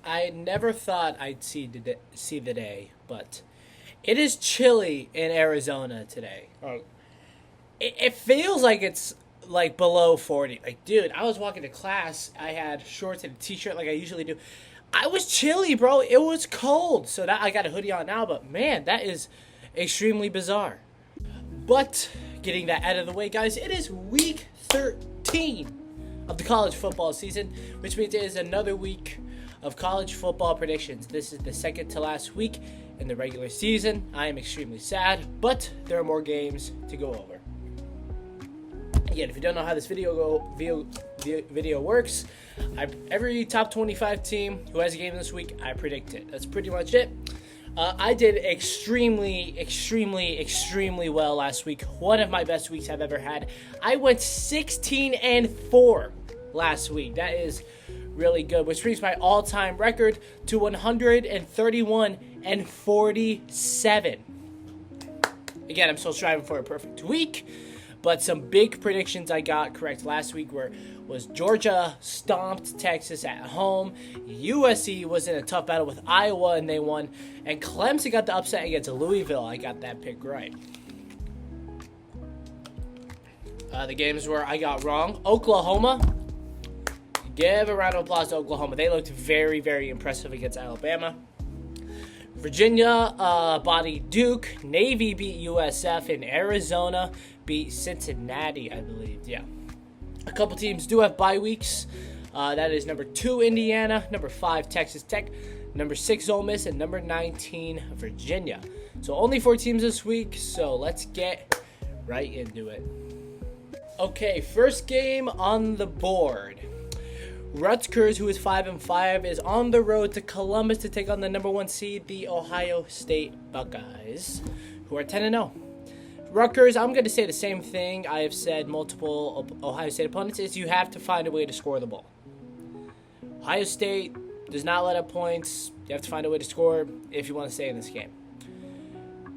I never thought I'd see the day, but it is chilly in Arizona today. It feels like it's like below 40. Like, dude, I was walking to class. I had shorts and a t-shirt like I usually do. I was chilly, bro. It was cold. So that I got a hoodie on now, but man, that is extremely bizarre. But getting that out of the way, guys, it is week 13 of the college football season, which means it is another week of college football predictions. This is the second to last week in the regular season. I am extremely sad, but there are more games to go over. Again, if you don't know how this video works, every top 25 team who has a game this week, I predict it. That's pretty much it. I did extremely well last week. One of my best weeks I've ever had. I went 16-4 last week. That is really good, which brings my all-time record to 131-47. Again, I'm still striving for a perfect week, but some big predictions I got correct last week was Georgia stomped Texas at home, USC was in a tough battle with Iowa and they won, and Clemson got the upset against Louisville. I got that pick right. The games where I got wrong: Oklahoma. Give a round of applause to Oklahoma. They looked very impressive against Alabama. Virginia bodied Duke. Navy beat USF. And Arizona beat Cincinnati, I believe. Yeah. A couple teams do have bye weeks. That is number 2, Indiana. Number 5, Texas Tech. Number 6, Ole Miss. And number 19, Virginia. So only 4 teams this week. So let's get right into it. Okay, first game on the board. Rutgers, who is 5-5, is on the road to Columbus to take on the number 1 seed, the Ohio State Buckeyes, who are 10-0. Rutgers, I'm going to say the same thing I have said multiple Ohio State opponents, is you have to find a way to score the ball. Ohio State does not let up points. You have to find a way to score if you want to stay in this game.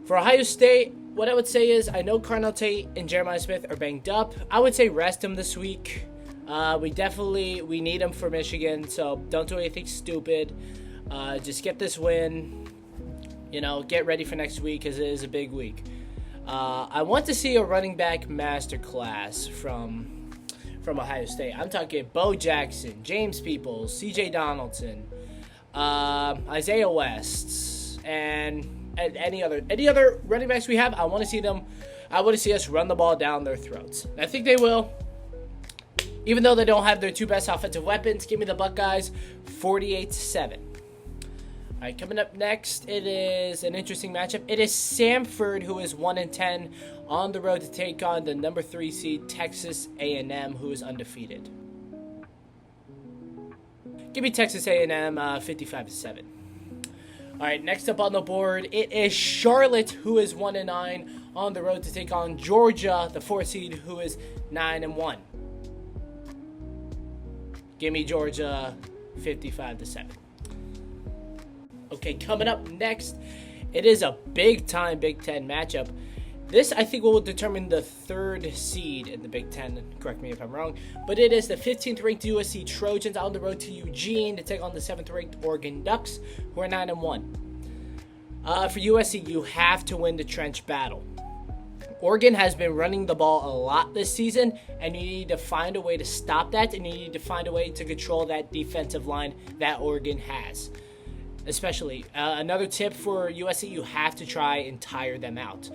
For Ohio State, what I would say is, I know Carnell Tate and Jeremiah Smith are banged up. I would say rest them this week. We need them for Michigan, so don't do anything stupid. Just get this win. Get ready for next week because it is a big week. I want to see a running back masterclass from Ohio State. I'm talking Bo Jackson, James Peoples, C.J. Donaldson, Isaiah West, and any other running backs we have. I want to see them. I want to see us run the ball down their throats. I think they will. Even though they don't have their 2 best offensive weapons, give me the Buckeyes 48-7. All right, coming up next, it is an interesting matchup. It is Samford, who is 1-10, on the road to take on the number 3 seed Texas A&M, who is undefeated. Give me Texas A&M 55-7. All right, next up on the board, it is Charlotte, who is 1-9, on the road to take on Georgia, the 4 seed, who is 9-1. Give me Georgia 55-7. Okay, coming up next, it is a big-time Big Ten matchup. This, I think, will determine the 3rd seed in the Big Ten. Correct me if I'm wrong. But it is the 15th-ranked USC Trojans on the road to Eugene to take on the 7th-ranked Oregon Ducks, who are 9-1. For USC, you have to win the trench battle. Oregon has been running the ball a lot this season, and you need to find a way to stop that, and you need to find a way to control that defensive line that Oregon has. Especially, another tip for USC, you have to try and tire them out.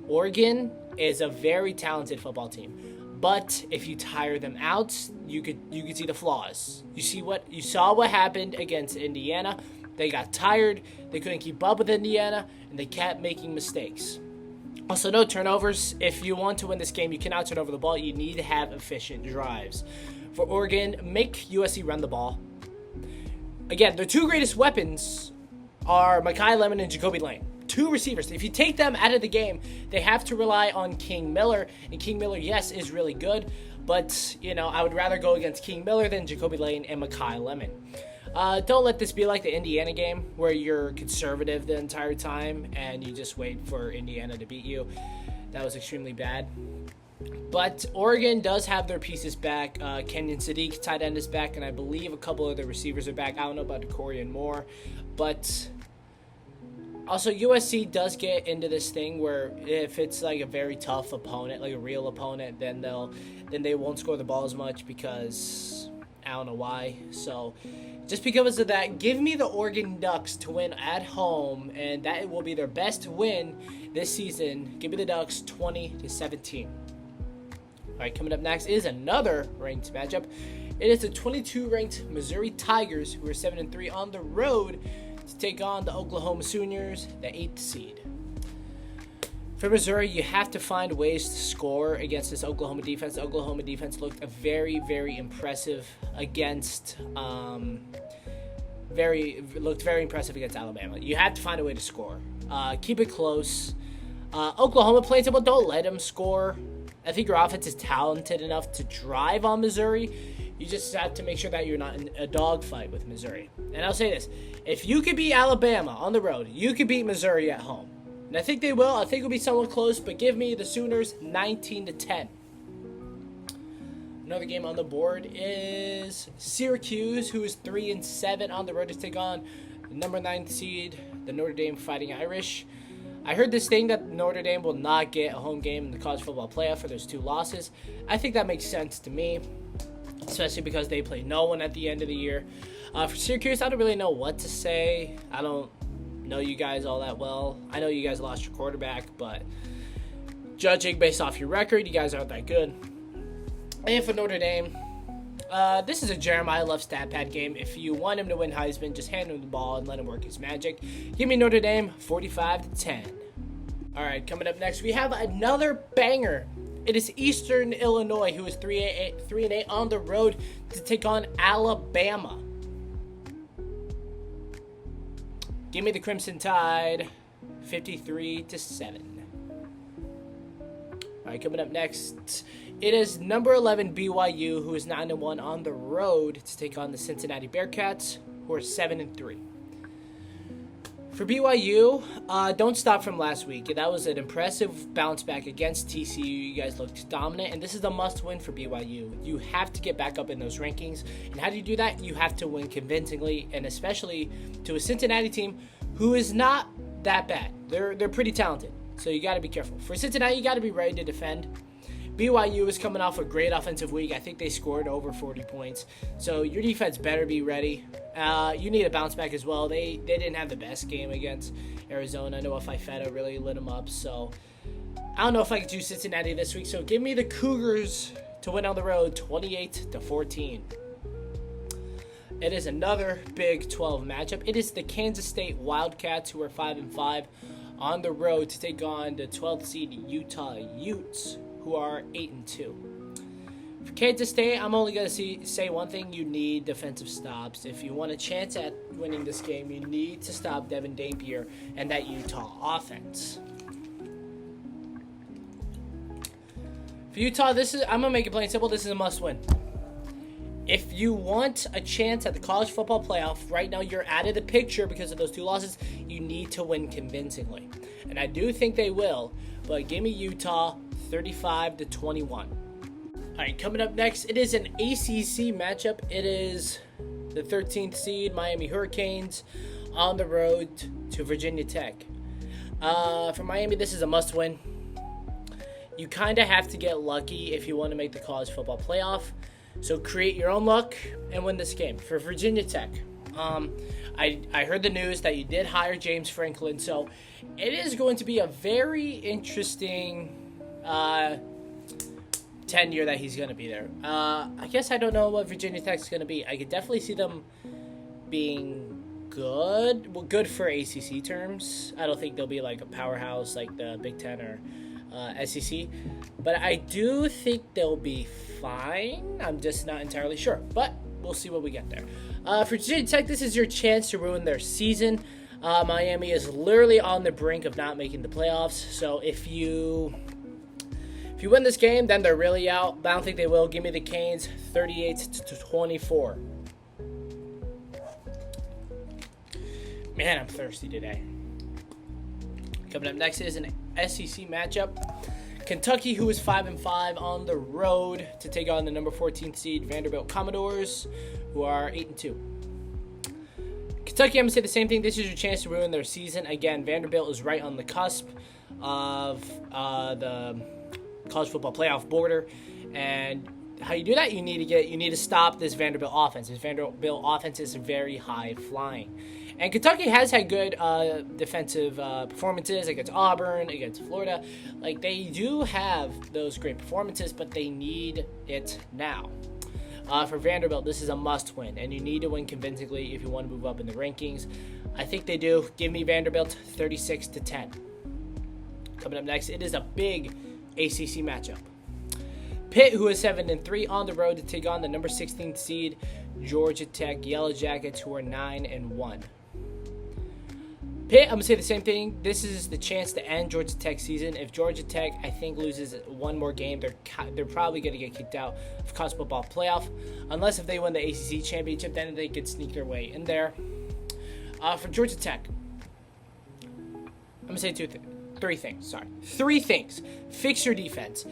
Oregon is a very talented football team, but if you tire them out, you could see the flaws. You saw what happened against Indiana. They got tired, they couldn't keep up with Indiana, and they kept making mistakes. Also, no turnovers. If you want to win this game, you cannot turn over the ball. You need to have efficient drives. For Oregon, make USC run the ball. Again, their 2 greatest weapons are Makai Lemon and Jacoby Lane. 2 receivers. If you take them out of the game, they have to rely on King Miller. And King Miller, yes, is really good. But, I would rather go against King Miller than Jacoby Lane and Makai Lemon. Don't let this be like the Indiana game where you're conservative the entire time and you just wait for Indiana to beat you. That was extremely bad. But Oregon does have their pieces back. Kenyon Sadiq, tight end, is back, and I believe a couple of the receivers are back. I don't know about Decorian Moore, but also USC does get into this thing where if it's like a very tough opponent, like a real opponent, then they won't score the ball as much because I don't know why. So just because of that, give me the Oregon Ducks to win at home, and that will be their best win this season. Give me the Ducks 20-17. All right, coming up next is another ranked matchup. It is the 22-ranked Missouri Tigers, who are 7-3 on the road to take on the Oklahoma Sooners, the 8th seed. For Missouri, you have to find ways to score against this Oklahoma defense. The Oklahoma defense looked very, very impressive against very impressive against Alabama. You have to find a way to score. Keep it close. Oklahoma plays it, but don't let them score. I think your offense is talented enough to drive on Missouri. You just have to make sure that you're not in a dogfight with Missouri. And I'll say this. If you could beat Alabama on the road, you could beat Missouri at home. And I think they will. I think it'll be somewhat close, but give me the Sooners 19-10. Another game on the board is Syracuse, who is 3-7 on the road to take on the number 9 seed, the Notre Dame Fighting Irish. I heard this thing that Notre Dame will not get a home game in the college football playoff for those 2 losses. I think that makes sense to me, especially because they play no one at the end of the year. For Syracuse, I don't really know what to say. I don't know you guys all that well. I know you guys lost your quarterback, but judging based off your record, you guys aren't that good. And for Notre Dame, this is a Jeremiah Love stat pad game. If you want him to win Heisman, just hand him the ball and let him work his magic. Give me Notre Dame 45-10. All right, coming up next, we have another banger. It is Eastern Illinois, who is 3-8 on the road to take on Alabama. Give me the Crimson Tide 53-7. All right, coming up next, it is number 11 BYU, who is 9-1 on the road to take on the Cincinnati Bearcats, who are 7-3. For BYU, don't stop from last week. That was an impressive bounce back against TCU. You guys looked dominant, and this is a must-win for BYU. You have to get back up in those rankings, and how do you do that? You have to win convincingly, and especially to a Cincinnati team who is not that bad. They're pretty talented, so you got to be careful. For Cincinnati, you got to be ready to defend. BYU is coming off a great offensive week. I think they scored over 40 points. So your defense better be ready. You need a bounce back as well. They didn't have the best game against Arizona. Noah Fifetta really lit them up. So I don't know if I could do Cincinnati this week. So give me the Cougars to win on the road 28-14. It is another Big 12 matchup. It is the Kansas State Wildcats, who are 5-5 on the road to take on the 12th seed Utah Utes, who are 8-2. For Kansas State, I'm only going to say one thing. You need defensive stops. If you want a chance at winning this game, you need to stop Devin Dampier and that Utah offense. For Utah, I'm going to make it plain and simple. This is a must-win. If you want a chance at the college football playoff, right now you're out of the picture because of those 2 losses. You need to win convincingly. And I do think they will, but give me Utah 35-21. All right, coming up next, it is an ACC matchup. It is the 13th seed Miami Hurricanes on the road to Virginia Tech. For Miami, this is a must-win. You kind of have to get lucky if you want to make the college football playoff. So create your own luck and win this game. For Virginia Tech, I heard the news that you did hire James Franklin, so it is going to be a very interesting tenure that he's going to be there. I guess I don't know what Virginia Tech's going to be. I could definitely see them being good. Well, good for ACC terms. I don't think they'll be like a powerhouse like the Big Ten or SEC. But I do think they'll be fine. I'm just not entirely sure. But we'll see what we get there. For Virginia Tech, this is your chance to ruin their season. Miami is literally on the brink of not making the playoffs. So if you win this game, then they're really out. But I don't think they will. Give me the Canes 38-24. Man, I'm thirsty today. Coming up next is an SEC matchup. Kentucky, who is 5-5 on the road to take on the number 14 seed Vanderbilt Commodores, who are 8-2. Kentucky, I'm going to say the same thing. This is your chance to ruin their season. Again, Vanderbilt is right on the cusp of the college football playoff border. And how you do that, you need to stop this Vanderbilt offense. This Vanderbilt offense is very high flying. And Kentucky has had good defensive performances against Auburn, against Florida. Like, they do have those great performances, but they need it now. For Vanderbilt, this is a must-win, and you need to win convincingly if you want to move up in the rankings. I think they do. Give me Vanderbilt 36-10. Coming up next, it is a big ACC matchup. Pitt, who is 7-3 on the road to take on the number 16 seed Georgia Tech Yellow Jackets, who are 9-1. Pitt, I'm going to say the same thing. This is the chance to end Georgia Tech's season. If Georgia Tech, I think, loses one more game, they're probably going to get kicked out of college football playoff. Unless if they win the ACC championship, then they could sneak their way in there. For Georgia Tech, I'm going to say three things. Fix your defense.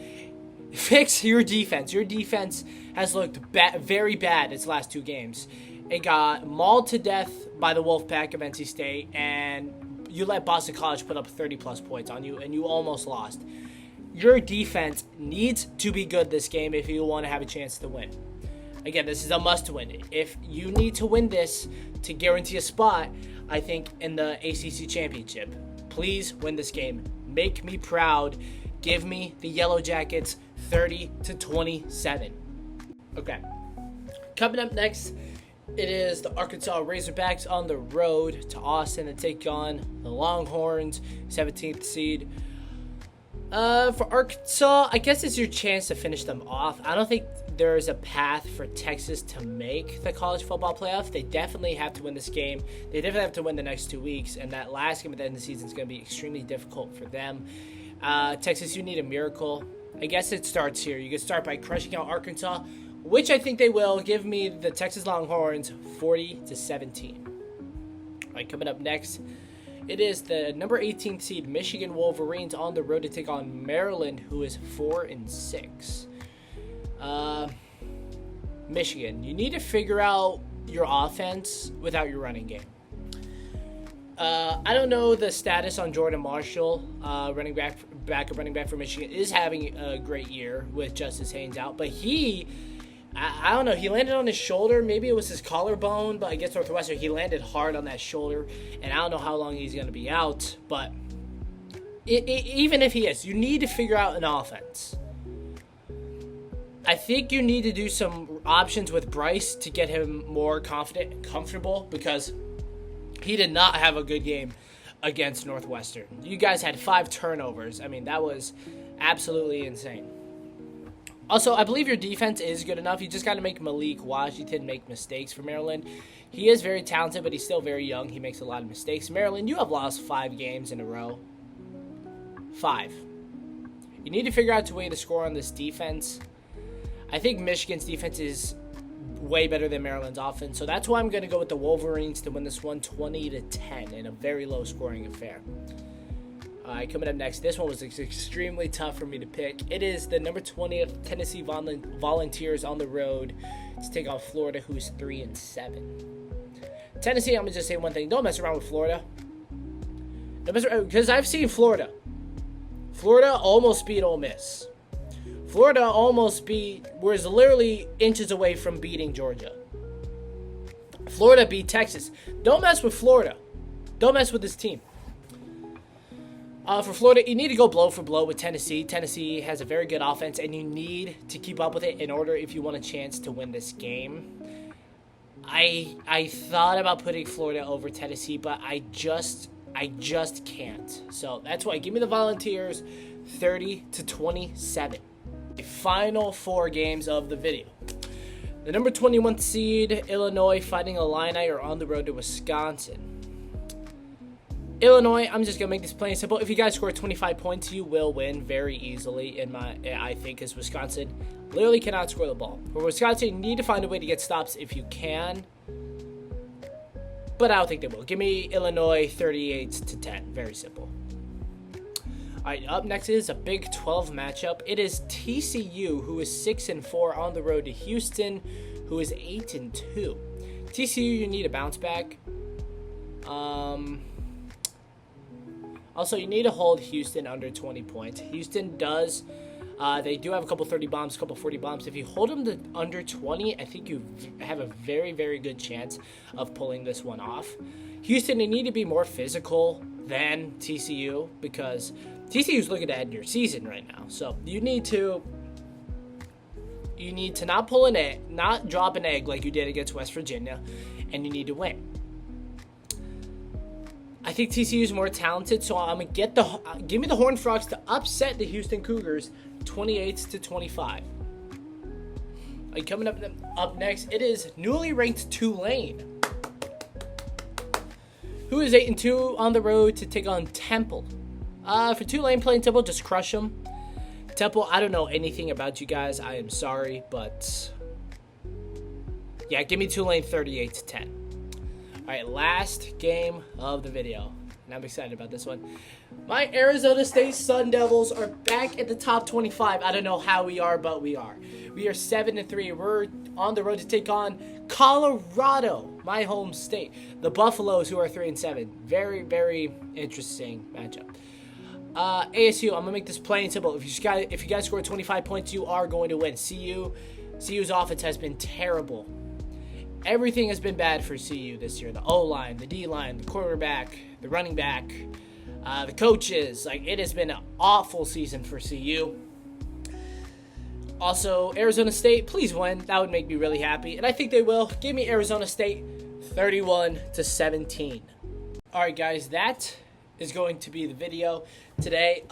Fix your defense. Your defense has looked very bad its last two games. It got mauled to death by the Wolfpack of NC State, and you let Boston College put up 30-plus points on you, and you almost lost. Your defense needs to be good this game if you want to have a chance to win. Again, this is a must-win. If you need to win this to guarantee a spot, I think, in the ACC championship, please win this game. Make me proud. Give me the Yellow Jackets 30-27. Okay. Coming up next, it is the Arkansas Razorbacks on the road to Austin to take on the Longhorns, 17th seed. For Arkansas, I guess it's your chance to finish them off. I don't think there is a path for Texas to make the college football playoff. They definitely have to win this game. They definitely have to win the next 2 weeks, and that last game at the end of the season is going to be extremely difficult for them. Texas, you need a miracle. I guess it starts here. You can start by crushing out Arkansas, which I think they will. Give me the Texas Longhorns 40-17. All right, coming up next, it is the number 18 seed Michigan Wolverines on the road to take on Maryland, who is 4-6. Michigan, you need to figure out your offense without your running game. I don't know the status on Jordan Marshall, running back for Michigan, is having a great year with Justice Haynes out, but I don't know. He landed on his shoulder. Maybe it was his collarbone, but against Northwestern, he landed hard on that shoulder, and I don't know how long he's going to be out. But even if he is, you need to figure out an offense. I think you need to do some options with Bryce to get him more comfortable, because he did not have a good game against Northwestern. You guys had 5 turnovers. I mean, that was absolutely insane. Also, I believe your defense is good enough. You just got to make Malik Washington make mistakes for Maryland. He is very talented, but he's still very young. He makes a lot of mistakes. Maryland, you have lost 5 games in a row. 5. You need to figure out a way to score on this defense. I think Michigan's defense is way better than Maryland's offense, so that's why I'm going to go with the Wolverines to win this one 20-10 in a very low-scoring affair. Coming up next, this one was extremely tough for me to pick. It is the number 20th Tennessee Volunteers on the road to take on Florida, who's 3-7. Tennessee, I'm going to just say one thing. Don't mess around with Florida. Because I've seen Florida. Florida almost beat Ole Miss. Florida was literally inches away from beating Georgia. Florida beat Texas. Don't mess with Florida. Don't mess with this team. For Florida, you need to go blow for blow with Tennessee. Tennessee has a very good offense, and you need to keep up with it in order if you want a chance to win this game. I thought about putting Florida over Tennessee, but I just can't. So that's why. Give me the Volunteers 30-27. The final 4 games of the video. The number 21 seed, Illinois, Fighting Illini, are on the road to Wisconsin. Illinois, I'm just going to make this plain and simple. If you guys score 25 points, you will win very easily, I think, because Wisconsin literally cannot score the ball. For Wisconsin, you need to find a way to get stops if you can, but I don't think they will. Give me Illinois 38-10. Very simple. Alright, up next is a Big 12 matchup. It is TCU, who is 6-4, on the road to Houston, who is 8-2. TCU, you need a bounce back. Also, you need to hold Houston under 20 points. Houston does. They do have a couple 30 bombs, a couple 40 bombs. If you hold them to under 20, I think you have a very, very good chance of pulling this one off. Houston, they need to be more physical than TCU because TCU is looking to end your season right now. So you need to not pull an egg, not drop an egg like you did against West Virginia, and you need to win. I think TCU is more talented, so I'm gonna give me the Horned Frogs to upset the Houston Cougars, 28-25. Coming up next, it is newly ranked Tulane, who is 8-2 on the road to take on Temple. For Tulane playing Temple, just crush them. Temple, I don't know anything about you guys. I am sorry, but yeah, give me Tulane 38-10. All right, last game of the video, and I'm excited about this one. My Arizona State Sun Devils are back at the top 25. I don't know how we are, but we are. We are 7-3. We're on the road to take on Colorado, my home state. The Buffaloes, who are 3-7. Very, very interesting matchup. ASU, I'm gonna make this plain and simple. If you guys score 25 points, you are going to win. CU's offense has been terrible. Everything has been bad for CU this year. The O-line, the D-line, the quarterback, the running back, the coaches. It has been an awful season for CU. Also, Arizona State, please win. That would make me really happy, and I think they will. Give me Arizona State 31-17. All right, guys, that is going to be the video today.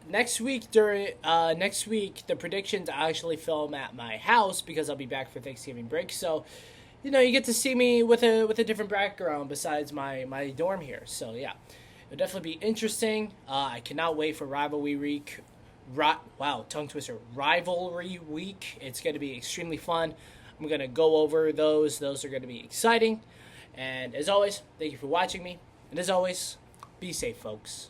Next week, the predictions I actually film at my house because I'll be back for Thanksgiving break. So, you get to see me with a different background besides my dorm here. So yeah, it'll definitely be interesting. I cannot wait for rivalry week. Tongue twister. Rivalry week. It's going to be extremely fun. I'm going to go over those. Those are going to be exciting. And as always, thank you for watching me. And as always, be safe, folks.